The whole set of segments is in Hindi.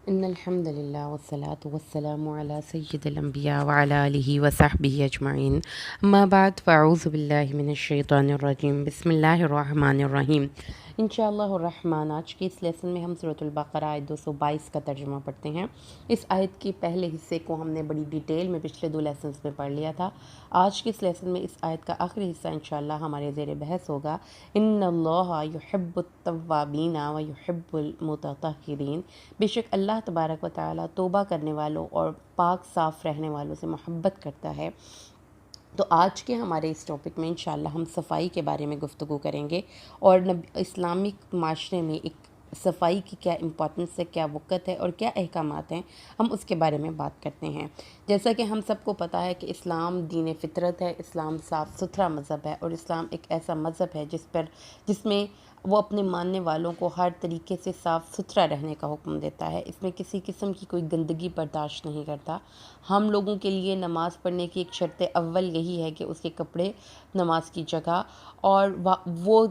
इन्नल हम्दुलिल्लाह वस्सलातु वस्सलामु अला सय्यिदिल अंबिया व अला आलिहि व सहबिहि अजमईन। अम्मा बाद फ़अऊज़ु बिल्लाहि मिनश शैतानिर रजीम। बिस्मिल्लाहिर रहमानिर रहीम। इंशाअल्लाहुर रहमान आज के इस लेसन में हम सूरतुल बक़रा आयत 222 का तर्जुमा पढ़ते हैं। इस आयत के पहले हिस्से को हमने बड़ी डिटेल में पिछले 2 लेसन्स में पढ़ लिया था। आज के इस लेसन में इस आयत का आखिरी हिस्सा इंशाअल्लाह हमारे ज़ेर बहस होगा। इन्नल्लाहा युहिब्बुत तव्वाबीना व युहिब्बुल मुततहिरीन। बेशक अल्लाह तबारक व तआला तौबा करने वालों और पाक साफ़ रहने वालों से मोहब्बत करता है। तो आज के हमारे इस टॉपिक में इंशाअल्लाह हम सफाई के बारे में गुफ्तगू करेंगे और इस्लामिक माशरे में एक सफाई की क्या इम्पोर्टेंस है, क्या वक़्त है और क्या अहकामात हैं, हम उसके बारे में बात करते हैं। जैसा कि हम सबको पता है कि इस्लाम दीन फ़ितरत है, इस्लाम साफ़ सुथरा मज़हब है और इस्लाम एक ऐसा मज़हब है जिसमें वो अपने मानने वालों को हर तरीके से साफ़ सुथरा रहने का हुक्म देता है। इसमें किसी किस्म की कोई गंदगी बर्दाश्त नहीं करता। हम लोगों के लिए नमाज़ पढ़ने की एक शर्त अव्वल यही है कि उसके कपड़े नमाज की जगह और वो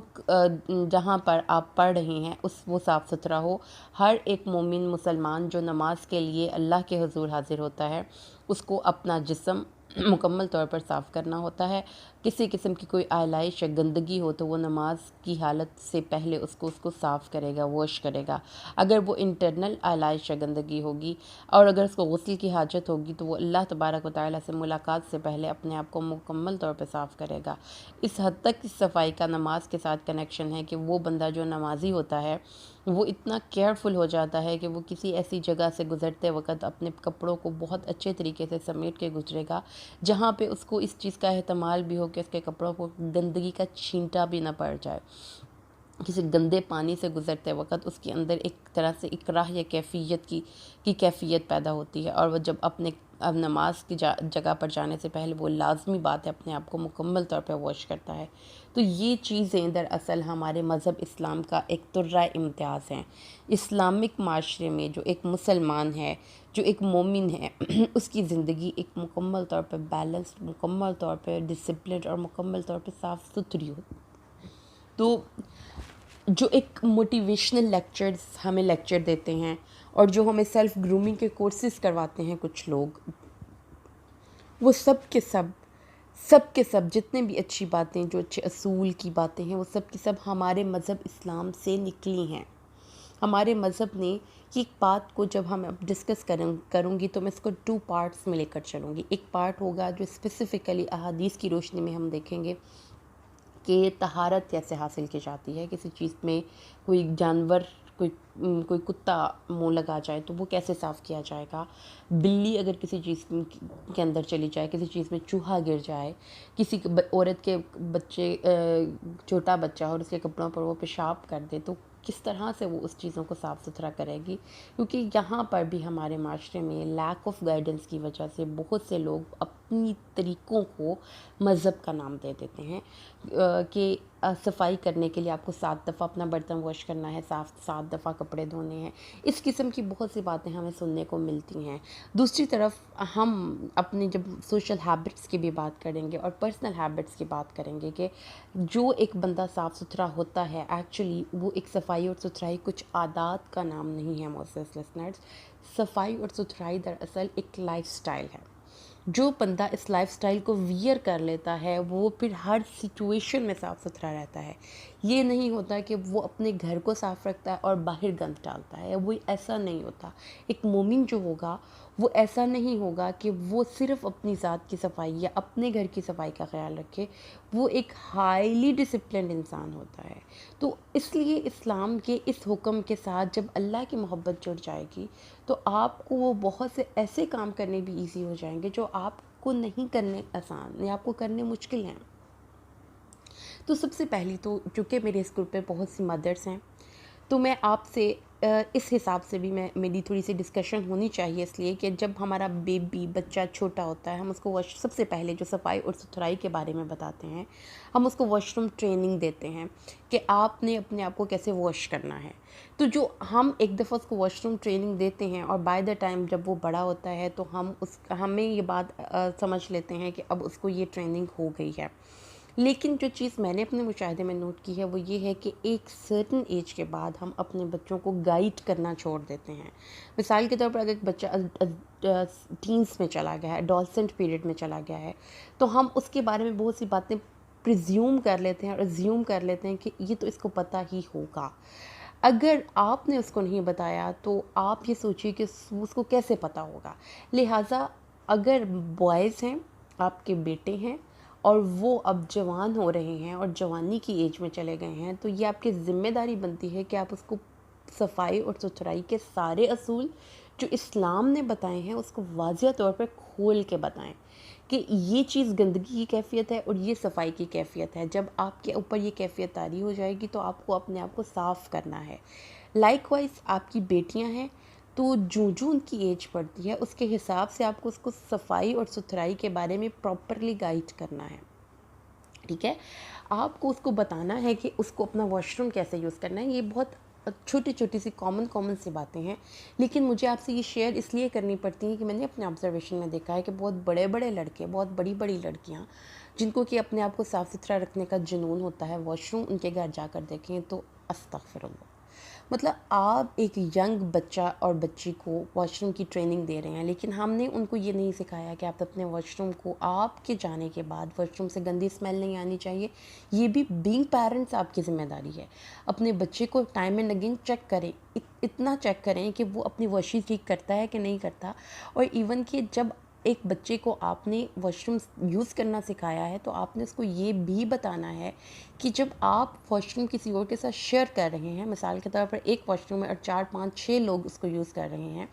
जहाँ पर आप पढ़ रहे हैं वो साफ़ सुथरा हो। हर एक मोमिन मुसलमान जो नमाज के लिए अल्लाह के हुज़ूर हाज़िर होता है उसको अपना जिस्म मुकम्मल तौर पर साफ़ करना होता है। किसी किस्म की कोई आलाइश या गंदगी हो तो वो नमाज की हालत से पहले उसको साफ़ करेगा, वॉश करेगा। अगर वो इंटरनल आलाइश या गंदगी होगी और अगर उसको गुस्ल की हाजत होगी तो वो अल्लाह तबारक व तआला से मुलाकात से पहले अपने आप को मुकम्मल तौर पर साफ़ करेगा। इस हद तक इस सफाई का नमाज के साथ कनेक्शन है कि वो बंदा जो नमाजी होता है वो इतना केयरफुल हो जाता है कि वो किसी ऐसी जगह से गुज़रते वक़्त अपने कपड़ों को बहुत अच्छे तरीके से समेट के गुजरेगा जहाँ पे उसको इस चीज़ का एहतमाल भी हो कि उसके कपड़ों को गंदगी का छींटा भी ना पड़ जाए। किसी गंदे पानी से गुज़रते वक़्त उसके अंदर एक तरह से इकराह या कैफ़ियत की कैफ़ियत पैदा होती है और वह जब अपने अब नमाज की जगह पर जाने से पहले वो लाज़मी बात है अपने आप को मुकम्मल तौर पे वॉश करता है। तो ये चीज़ें दरअसल हमारे मज़हब इस्लाम का एक तुर्रा इम्तियाज़ हैं। इस्लामिक माशरे में जो एक मुसलमान है, जो एक मोमिन है उसकी ज़िंदगी एक मुकम्मल तौर पे बैलेंस्ड, मुकम्मल तौर पे डिसिप्लिन्ड और मुकम्मल तौर पे साफ़ सुथरी हो। तो जो एक मोटिवेशनल लेक्चर्स हमें लेक्चर देते हैं और जो हमें सेल्फ़ ग्रूमिंग के कोर्सेज़ करवाते हैं कुछ लोग, वो सब के सब जितने भी अच्छी बातें, जो अच्छे असूल की बातें हैं, वो सब की सब हमारे मज़हब इस्लाम से निकली हैं। हमारे मज़हब ने ये एक बात को जब हम अब डिस्कस करूँगी तो मैं इसको 2 पार्ट्स में लेकर चलूँगी। एक पार्ट होगा जो स्पेसिफ़िकली अहादीस की रोशनी में हम देखेंगे कि तहारत कैसे हासिल की जाती है। किसी चीज़ में कोई जानवर, कोई कुत्ता मुँह लगा जाए तो वो कैसे साफ़ किया जाएगा। बिल्ली अगर किसी चीज़ के अंदर चली जाए, किसी चीज़ में चूहा गिर जाए, किसी औरत के बच्चे छोटा बच्चा और उसके कपड़ों पर वो पेशाब कर दे तो किस तरह से वो उस चीज़ों को साफ़ सुथरा करेगी। क्योंकि यहाँ पर भी हमारे माशरे में लैक ऑफ गाइडेंस की वजह से बहुत से लोग अपनी तरीक़ों को मज़हब का नाम दे देते हैं कि सफाई करने के लिए आपको 7 दफ़ा अपना बर्तन वॉश करना है, 7 दफ़ा कपड़े धोने हैं। इस किस्म की बहुत सी बातें हमें सुनने को मिलती हैं। दूसरी तरफ हम अपनी जब सोशल हैबिट्स की भी बात करेंगे और पर्सनल हैबिट्स की बात करेंगे कि जो एक बंदा साफ़ सुथरा होता है एक्चुअली वो एक सफाई और सुथराई कुछ आदात का नाम नहीं है मोअज़्ज़ज़ लिसनर्स। सफाई और सुथराई दरअसल एक लाइफ़स्टाइल है। जो बंदा इस लाइफ़स्टाइल को वियर कर लेता है वो फिर हर सिचुएशन में साफ़ सुथरा रहता है। ये नहीं होता कि वो अपने घर को साफ़ रखता है और बाहर गंद डालता है, वो ऐसा नहीं होता। एक मोमिन जो होगा वो ऐसा नहीं होगा कि वो सिर्फ़ अपनी ज़ात की सफाई या अपने घर की सफाई का ख़्याल रखे, वो एक हाईली डिसिप्लिन्ड इंसान होता है। तो इसलिए इस्लाम के इस हुक्म के साथ जब अल्लाह की मोहब्बत जुड़ जाएगी तो आपको वो बहुत से ऐसे काम करने भी ईज़ी हो जाएंगे जो आपको नहीं करने आसान या आपको करने मुश्किल हैं। तो सबसे पहली तो चूँकि मेरे इस ग्रुप में बहुत सी मदर्स हैं तो मैं आपसे इस हिसाब से भी मेरी थोड़ी सी डिस्कशन होनी चाहिए इसलिए कि जब हमारा बेबी बच्चा छोटा होता है हम उसको सबसे पहले जो सफाई और सुथराई के बारे में बताते हैं, हम उसको वॉशरूम ट्रेनिंग देते हैं कि आपने अपने आप को कैसे वॉश करना है। तो जो हम एक दफ़ा उसको वॉशरूम ट्रेनिंग देते हैं और बाय द टाइम जब वो बड़ा होता है तो हमें ये बात समझ लेते हैं कि अब उसको ये ट्रेनिंग हो गई है। लेकिन जो चीज़ मैंने अपने मुशाहिदे में नोट की है वो ये है कि एक सर्टन एज के बाद हम अपने बच्चों को गाइड करना छोड़ देते हैं। मिसाल के तौर पर अगर एक बच्चा टीन्स में चला गया है, एडोलसेंट पीरियड में चला गया है, तो हम उसके बारे में बहुत सी बातें प्रिज्यूम कर लेते हैं और अज्यूम कर लेते हैं कि ये तो इसको पता ही होगा। अगर आपने उसको नहीं बताया तो आप ये सोचिए कि उसको कैसे पता होगा। लिहाजा अगर बॉयज़ हैं, आपके बेटे हैं और वो अब जवान हो रहे हैं और जवानी की एज में चले गए हैं, तो ये आपकी ज़िम्मेदारी बनती है कि आप उसको सफाई और सुथराई के सारे असूल जो इस्लाम ने बताए हैं उसको वाज़िया तौर पर खोल के बताएं कि ये चीज़ गंदगी की कैफ़ियत है और ये सफाई की कैफ़ियत है। जब आपके ऊपर ये कैफ़ियत तारी हो जाएगी तो आपको अपने आप को साफ़ करना है। लाइकवाइज आपकी बेटियां हैं, तो जो उनकी एज पड़ती है उसके हिसाब से आपको उसको सफाई और सुथराई के बारे में प्रॉपरली गाइड करना है। ठीक है, आपको उसको बताना है कि उसको अपना वॉशरूम कैसे यूज़ करना है। ये बहुत छोटी छोटी सी कॉमन सी बातें हैं, लेकिन मुझे आपसे ये शेयर इसलिए करनी पड़ती हैं कि मैंने अपने ऑब्जर्वेशन में देखा है कि बहुत बड़े बड़े लड़के, बहुत बड़ी बड़ी लड़कियाँ जिनको कि अपने आप को साफ़ सुथरा रखने का जुनून होता है, वॉशरूम उनके घर जाकर देखें तो अस्तगफिरुल्लाह। मतलब आप एक यंग बच्चा और बच्ची को वॉशरूम की ट्रेनिंग दे रहे हैं, लेकिन हमने उनको ये नहीं सिखाया कि आप अपने वॉशरूम को आपके जाने के बाद वॉशरूम से गंदी स्मेल नहीं आनी चाहिए। ये भी बीइंग पेरेंट्स आपकी ज़िम्मेदारी है। अपने बच्चे को टाइम एंड अगेन चेक करें, इतना चेक करें कि वो अपनी वॉशी ठीक करता है कि नहीं करता। और इवन कि जब एक बच्चे को आपने वॉशरूम यूज़ करना सिखाया है तो आपने उसको ये भी बताना है कि जब आप वॉशरूम किसी और के साथ शेयर कर रहे हैं, मिसाल के तौर पर एक वॉशरूम में और 4 5 6 लोग उसको यूज़ कर रहे हैं,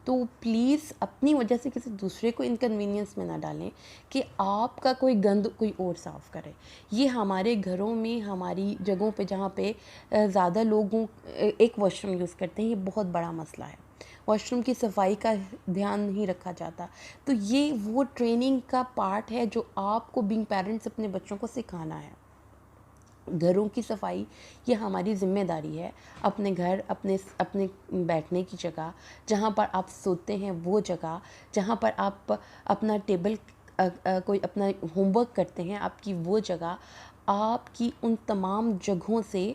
तो प्लीज़ अपनी वजह से किसी दूसरे को इनकन्वीनियंस में ना डालें कि आपका कोई गंद कोई और साफ़ करे। ये हमारे घरों में, हमारी जगहों पे जहाँ पे ज़्यादा लोगों एक वॉशरूम यूज़ करते हैं, ये बहुत बड़ा मसला है। वॉशरूम की सफाई का ध्यान नहीं रखा जाता। तो ये वो ट्रेनिंग का पार्ट है जो आपको बीइंग पेरेंट्स अपने बच्चों को सिखाना है। घरों की सफाई ये हमारी ज़िम्मेदारी है। अपने घर, अपने अपने बैठने की जगह, जहाँ पर आप सोते हैं वो जगह, जहाँ पर आप अपना टेबल कोई अपना होमवर्क करते हैं, आपकी वो जगह, आपकी उन तमाम जगहों से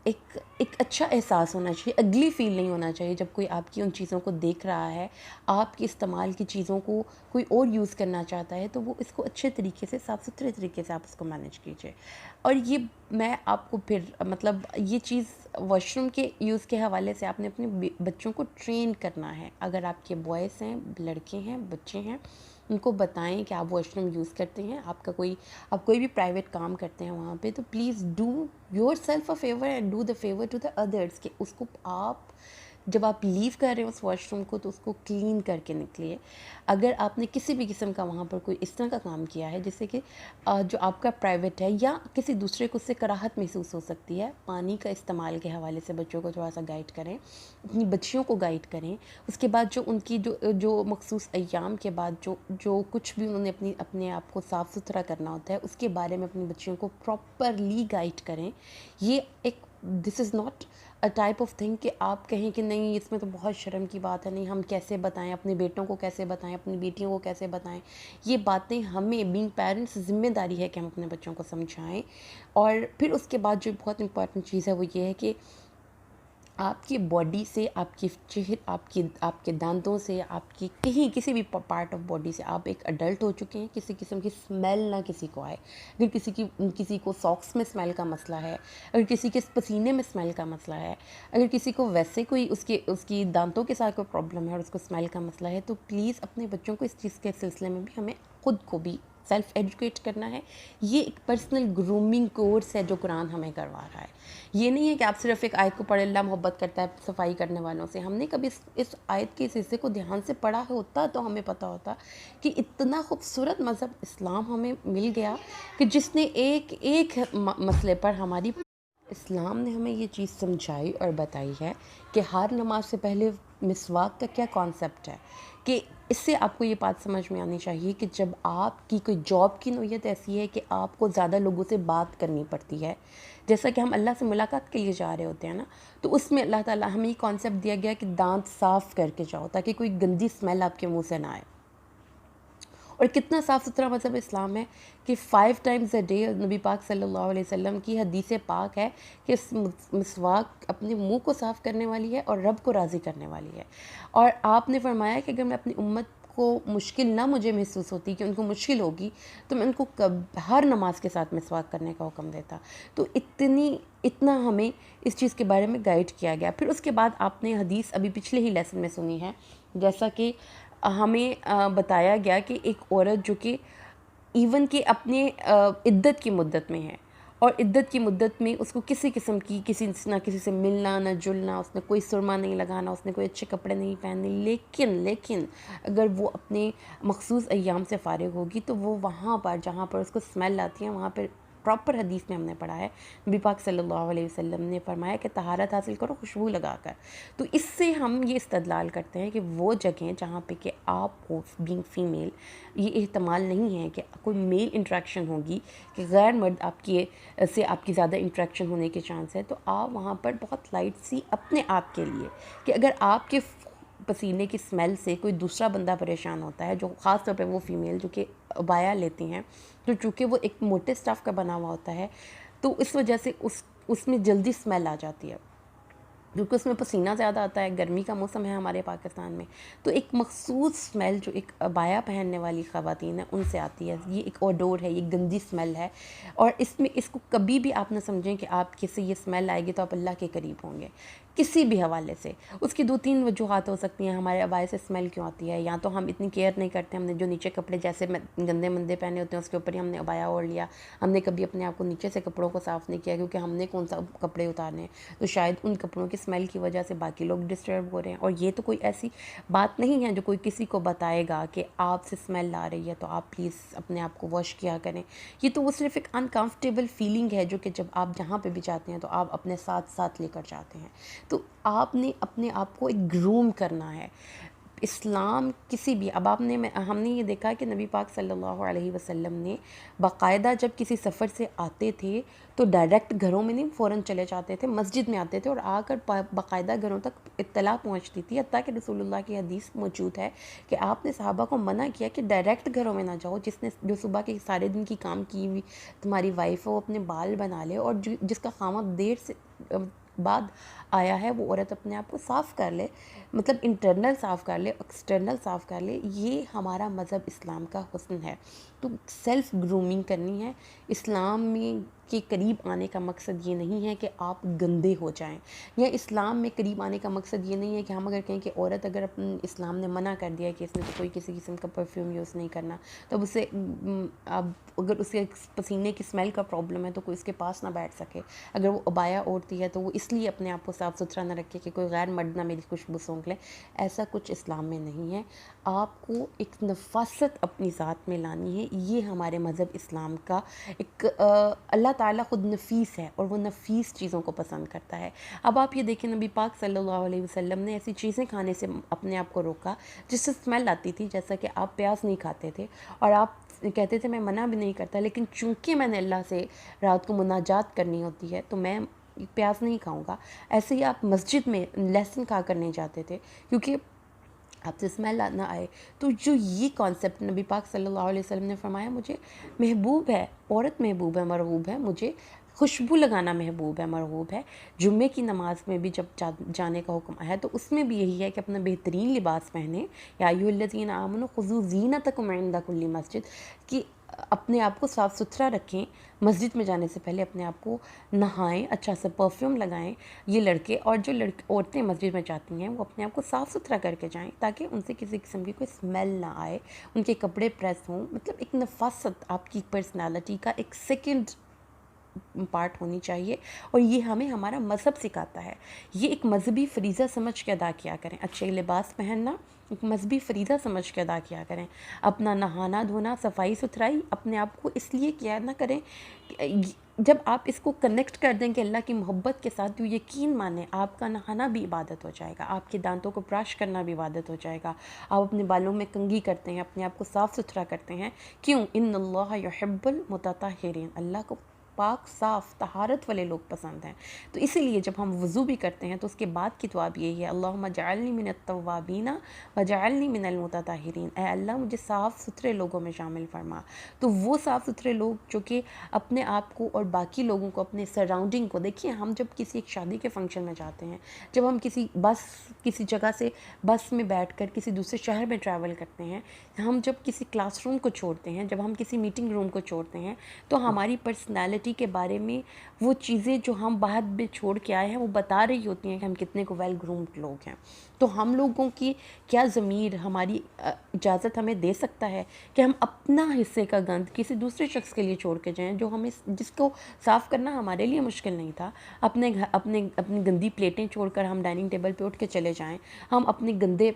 एक एक अच्छा एहसास होना चाहिए, अगली फ़ील नहीं होना चाहिए जब कोई आपकी उन चीज़ों को देख रहा है, आपके इस्तेमाल की चीज़ों को कोई और यूज़ करना चाहता है, तो वो इसको अच्छे तरीके से, साफ़ सुथरे तरीके से आप इसको मैनेज कीजिए। और ये मैं आपको फिर मतलब ये चीज़ वॉशरूम के यूज़ के हवाले से आपने अपने बच्चों को ट्रेन करना है। अगर आपके बॉयज़ हैं, लड़के हैं, बच्चे हैं, उनको बताएं कि आप वॉशरूम यूज़ करते हैं, आप कोई भी प्राइवेट काम करते हैं वहाँ पे, तो please do yourself a favour and do the favour to the others कि उसको आप जब आप लीव कर रहे हो उस वॉशरूम को तो उसको क्लीन करके निकलिए। अगर आपने किसी भी किस्म का वहाँ पर कोई इस तरह का काम किया है जिससे कि जो आपका प्राइवेट है या किसी दूसरे को उससे कराहत महसूस हो सकती है, पानी का इस्तेमाल के हवाले से बच्चों को थोड़ा सा गाइड करें, अपनी बच्चियों को गाइड करें। उसके बाद जो उनकी जो मखसूस अय्याम के बाद जो कुछ भी उन्होंने अपने आप को साफ़ सुथरा करना होता है उसके बारे में अपनी बच्चियों को प्रॉपरली गाइड करें। ये एक this is not a type of thing कि आप कहें कि नहीं इसमें तो बहुत शर्म की बात है, नहीं हम कैसे बताएं, अपने बेटों को कैसे बताएं, अपनी बेटियों को कैसे बताएं। ये बातें हमें बीइंग पेरेंट्स ज़िम्मेदारी है कि हम अपने बच्चों को समझाएं। और फिर उसके बाद जो बहुत इंपॉर्टेंट चीज़ है वो ये है कि आपकी बॉडी से, आपकी चेहरे, आपके दांतों से, आपकी कहीं किसी भी पार्ट ऑफ बॉडी से आप एक अडल्ट हो चुके हैं। किसी किस्म की स्मेल ना किसी को आए। अगर किसी को सॉक्स में स्मेल का मसला है, अगर किसी के पसीने में स्मेल का मसला है, अगर किसी को वैसे कोई उसकी दांतों के साथ कोई प्रॉब्लम है और उसको स्मेल का मसला है, तो प्लीज़ अपने बच्चों को इस चीज़ के सिलसिले में भी हमें खुद को भी सेल्फ़ एजुकेट करना है। ये एक पर्सनल ग्रूमिंग कोर्स है जो कुरान हमें करवा रहा है। ये नहीं है कि आप सिर्फ़ एक आयत को पढ़े, अल्लाह मोहब्बत करता है सफाई करने वालों से। हमने कभी इस आयत के इस हिस्से को ध्यान से पढ़ा होता तो हमें पता होता कि इतना खूबसूरत मज़हब इस्लाम हमें मिल गया कि जिसने एक एक मसले पर हमारी इस्लाम ने हमें ये चीज़ समझाई और बताई है कि हर नमाज से पहले मिसवाक का क्या कॉन्सेप्ट है। कि इससे आपको ये बात समझ में आनी चाहिए कि जब आपकी कोई जॉब की नौयत ऐसी है कि आपको ज़्यादा लोगों से बात करनी पड़ती है, जैसा कि हम अल्लाह से मुलाकात के लिए जा रहे होते हैं ना, तो उसमें अल्लाह ताला हमें ये कॉन्सेप्ट दिया गया कि दांत साफ़ करके जाओ ताकि कोई गंदी स्मेल आपके मुंह से ना आए। और कितना साफ़ सुथरा मज़हब इस्लाम है कि 5 टाइम्स अ डे नबी पाक सल्लल्लाहु अलैहि वसल्लम की हदीस पाक है कि मिसवाक अपने मुंह को साफ़ करने वाली है और रब को राज़ी करने वाली है। और आपने फरमाया कि अगर मैं अपनी उम्मत को मुश्किल ना मुझे महसूस होती कि उनको मुश्किल होगी तो मैं उनको हर नमाज के साथ मिसवाक करने का हुक्म देता। तो इतना हमें इस चीज़ के बारे में गाइड किया गया। फिर उसके बाद आपने हदीस अभी पिछले ही लेसन में सुनी है, जैसा कि हमें बताया गया कि एक औरत जो कि इवन कि अपने इद्दत की मुद्दत में है और इद्दत की मुद्दत में उसको किसी किस्म की किसी से मिलना ना जुलना, उसने कोई सुरमा नहीं लगाना, उसने कोई अच्छे कपड़े नहीं पहनने, लेकिन अगर वो अपने मखसूस अय्याम से फ़ारिग होगी तो वो वहाँ पर जहाँ पर उसको स्मेल आती है वहाँ पर प्रॉपर हदीस में हमने पढ़ा है, नबी पाक सल्लल्लाहु अलैहि वसल्लम ने फरमाया कि तहारत हासिल करो खुशबू लगाकर। तो इससे हम ये इस्तदलाल करते हैं कि वो जगह जहाँ पे कि आप हो बीइंग फ़ीमेल, ये एहतमाल नहीं है कि कोई मेल इंटरेक्शन होगी कि गैर मर्द आपकी ज़्यादा इंटरेक्शन होने के चांस है, तो आप वहाँ पर बहुत लाइट सी अपने आप के लिए कि अगर आपके पसीने की स्मेल से कोई दूसरा बंदा परेशान होता है, जो ख़ास तौर पे वो फ़ीमेल जो कि अबाया लेती हैं, तो चूँकि वो एक मोटे स्टफ़ का बना हुआ होता है तो इस वजह से उसमें जल्दी स्मेल आ जाती है, क्योंकि उसमें पसीना ज़्यादा आता है, गर्मी का मौसम है हमारे पाकिस्तान में, तो एक मखसूस स्मेल जो एक अबाया पहनने वाली ख़वातीन है उनसे आती है। ये एक ओडोर है, ये गंदी स्मेल है और इसको कभी भी आप ना समझें कि आप किसी ये स्मेल आएगी तो आप अल्लाह के करीब होंगे किसी भी हवाले से। उसकी 2-3 वजूहात हो सकती हैं हमारे अबाए से स्मेल क्यों आती है। या तो हम इतनी केयर नहीं करते, हमने जो नीचे कपड़े जैसे गंदे मंदे पहने होते हैं उसके ऊपर ही हमने अबाया ओढ़ लिया, हमने कभी अपने आप को नीचे से कपड़ों को साफ़ नहीं किया क्योंकि हमने कौन सा कपड़े उतारने हैं, तो शायद उन कपड़ों की स्मेल की वजह से बाकी लोग डिस्टर्ब हो रहे हैं। और ये तो कोई ऐसी बात नहीं है जो कोई किसी को बताएगा कि आपसे स्मेल आ रही है तो आप प्लीज़ अपने आप को वॉश किया करें। ये तो वो सिर्फ एक अनकम्फर्टेबल फीलिंग है जो कि जब आप जहाँ पे भी जाते हैं तो आप अपने साथ साथ लेकर जाते हैं। तो आपने अपने आप को एक ग्रूम करना है। इस्लाम किसी भी अब हमने ये देखा कि नबी पाक सल्लल्लाहु अलैहि वसल्लम ने बाकायदा जब किसी सफ़र से आते थे तो डायरेक्ट घरों में नहीं फ़ौरन चले जाते थे, मस्जिद में आते थे और आकर बाकायदा घरों तक इत्तला पहुंचती थी। हत्ता कि रसूलुल्लाह की हदीस मौजूद है कि आपने सहाबा को मना किया कि डायरेक्ट घरों में ना जाओ, जो सुबह के सारे दिन की काम की हुई तुम्हारी वाइफ है वो अपने बाल बना ले और जिसका खामा देर से बाद आया है वो औरत अपने आप को साफ़ कर ले, मतलब इंटरनल साफ़ कर ले, एक्सटर्नल साफ़ कर ले। ये हमारा मज़हब इस्लाम का हुस्न है। तो सेल्फ़ ग्रूमिंग करनी है। इस्लाम में के करीब आने का मकसद ये नहीं है कि आप गंदे हो जाएं, या इस्लाम में करीब आने का मकसद ये नहीं है कि हम अगर कहें कि औरत अगर अपन इस्लाम ने मना कर दिया कि इसने तो कोई किसी किस्म का परफ्यूम यूज़ नहीं करना, तब उसे अब अगर उसे पसीने की स्मेल का प्रॉब्लम है तो कोई उसके पास ना बैठ सके। अगर वो अबाया ओढ़ती है तो वो इसलिए अपने आप को साफ़ सुथरा ना रखे कि कोई गैर मर्द ना मेरी खुशबू सूंघ ले। ऐसा कुछ इस्लाम में नहीं है। आपको एक नफ़ासत अपनी ज़ात में लानी है। ये हमारे मज़हब इस्लाम का एक अल्लाह ताला ख़ुद नफ़ीस है और वो नफ़ीस चीज़ों को पसंद करता है। अब आप ये देखें, नबी पाक सल्लल्लाहु अलैहि वसल्लम ने ऐसी चीज़ें खाने से अपने आप को रोका जिससे स्मेल आती थी। जैसा कि आप प्याज नहीं खाते थे और आप कहते थे मैं मना भी नहीं करता, लेकिन चूँकि मैंने अल्लाह से रात को मुनाजात करनी होती है तो मैं प्याज नहीं खाऊंगा। ऐसे ही आप मस्जिद में लहसुन खा कर नहीं जाते थे क्योंकि आपसे स्मेल ना आए। तो जो ये कॉन्सेप्ट नबी पाक सल्लल्लाहु अलैहि वसल्लम ने फरमाया, मुझे महबूब है, औरत महबूब है, मरगूब है, मुझे खुशबू लगाना महबूब है, मरगूब है। जुम्मे की नमाज़ में भी जब जाने का हुक्म आया तो उसमें भी यही है कि अपना बेहतरीन लिबास पहने, या अय्युहल्लज़ीना आमनू खुज़ू ज़ीनतकुम इंदा कुल्ली मस्जिद, कि अपने आप को साफ़ सुथरा रखें। मस्जिद में जाने से पहले अपने आप को नहाएं, अच्छा सा परफ्यूम लगाएं। ये लड़के और जो औरतें मस्जिद में जाती हैं वो अपने आप को साफ़ सुथरा करके जाएं ताकि उनसे किसी किस्म की कोई स्मेल ना आए, उनके कपड़े प्रेस हों। मतलब एक नफ़ासत आपकी पर्सनालिटी का एक सेकंड पार्ट होनी चाहिए और ये हमें हमारा मज़हब सिखाता है। ये एक मजहबी फ़रीज़ा समझ के अदा किया करें। अच्छे लिबास पहनना एक मजहबी फ़रीज़ा समझ के अदा किया करें। अपना नहाना धोना, सफाई सुथराई अपने आप को इसलिए किया ना करें, जब आप इसको कनेक्ट कर दें कि अल्लाह की मोहब्बत के साथ, तो यकीन माने आपका नहाना भी इबादत हो जाएगा, आपके दांतों को ब्रश करना भी इबादत हो जाएगा। आप अपने बालों में कंघी करते हैं, अपने आप को साफ़ सुथरा करते हैं। क्यों? इन्नल्लाह युहिब्बुल मुतत्तहिरीन, अल्लाह को पाक साफ़ तहारत वाले लोग पसंद हैं। तो इसीलिए जब हम वज़ू भी करते हैं तो उसके बाद की दुआ भी यही है, अल्लाहुम्मा जअलनी मिनत तव्वाबीना व जअलनी मिनल मुतताहिरीन, ऐ अल्लाह मुझे साफ़ सुथरे लोगों में शामिल फरमा। तो वो साफ़ सुथरे लोग जो कि अपने आप को और बाकी लोगों को, अपने सराउंडिंग को, देखिए हम जब किसी एक शादी के फंक्शन में जाते हैं, जब हम किसी जगह से बस में बैठकर किसी दूसरे शहर में ट्रैवल करते हैं, हम जब किसी क्लासरूम को छोड़ते हैं, जब हम किसी मीटिंग रूम को छोड़ते हैं, तो हमारी पर्सनैलिटी के बारे में वो चीज़ें जो हम बाद में छोड़ के आए हैं वो बता रही होती हैं कि हम कितने को वेल ग्रूम्ड लोग हैं। तो हम लोगों की क्या ज़मीर हमारी इजाज़त हमें दे सकता है कि हम अपना हिस्से का गंद किसी दूसरे शख्स के लिए छोड़ के जाएं, जो हमें, जिसको साफ़ करना हमारे लिए मुश्किल नहीं था। अपनी गंदी प्लेटें छोड़कर हम डाइनिंग टेबल पे उठ के चले जाएं, हम अपने गंदे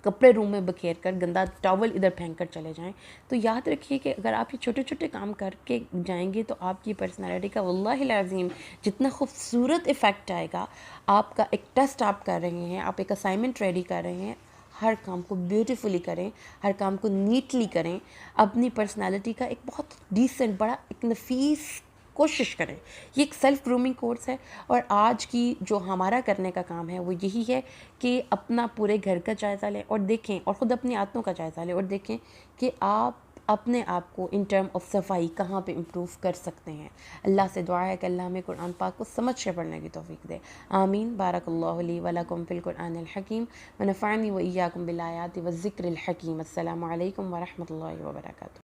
कपड़े रूम में बखेर कर, गंदा टॉवल इधर फेंक कर चले जाएं। तो याद रखिए कि अगर आप ये छोटे छोटे काम करके जाएंगे तो आपकी पर्सनैलिटी का वल्लाहिल अज़ीम जितना खूबसूरत इफ़ेक्ट आएगा। आपका एक टेस्ट आप कर रहे हैं, आप एक असाइनमेंट रेडी कर रहे हैं, हर काम को ब्यूटीफुली करें, हर काम को नीटली करें, अपनी पर्सनैलिटी का एक बहुत डिसेंट, बड़ा एक नफीस कोशिश करें। ये एक सेल्फ ग्रूमिंग कोर्स है और आज की जो हमारा करने का काम है वो यही है कि अपना पूरे घर का जायज़ा लें और देखें, और ख़ुद अपनी आदतों का जायज़ा लें और देखें कि आप अपने आप को इन टर्म ऑफ सफाई कहाँ पे इम्प्रूव कर सकते हैं। अल्लाह से दुआ है कि अल्लाह हमें कुरान पाक को समझ के पढ़ने की तौफीक दे। आमीन। बारकल्लाहु ली व लकुम फिल कुरानिल हकीम व नफ़अनी व इय्याकुम बिल आयाति व ज़िक्रिल हकीम। अस्सलामु अलैकुम व रहमतुल्लाहि व बरकातुहू।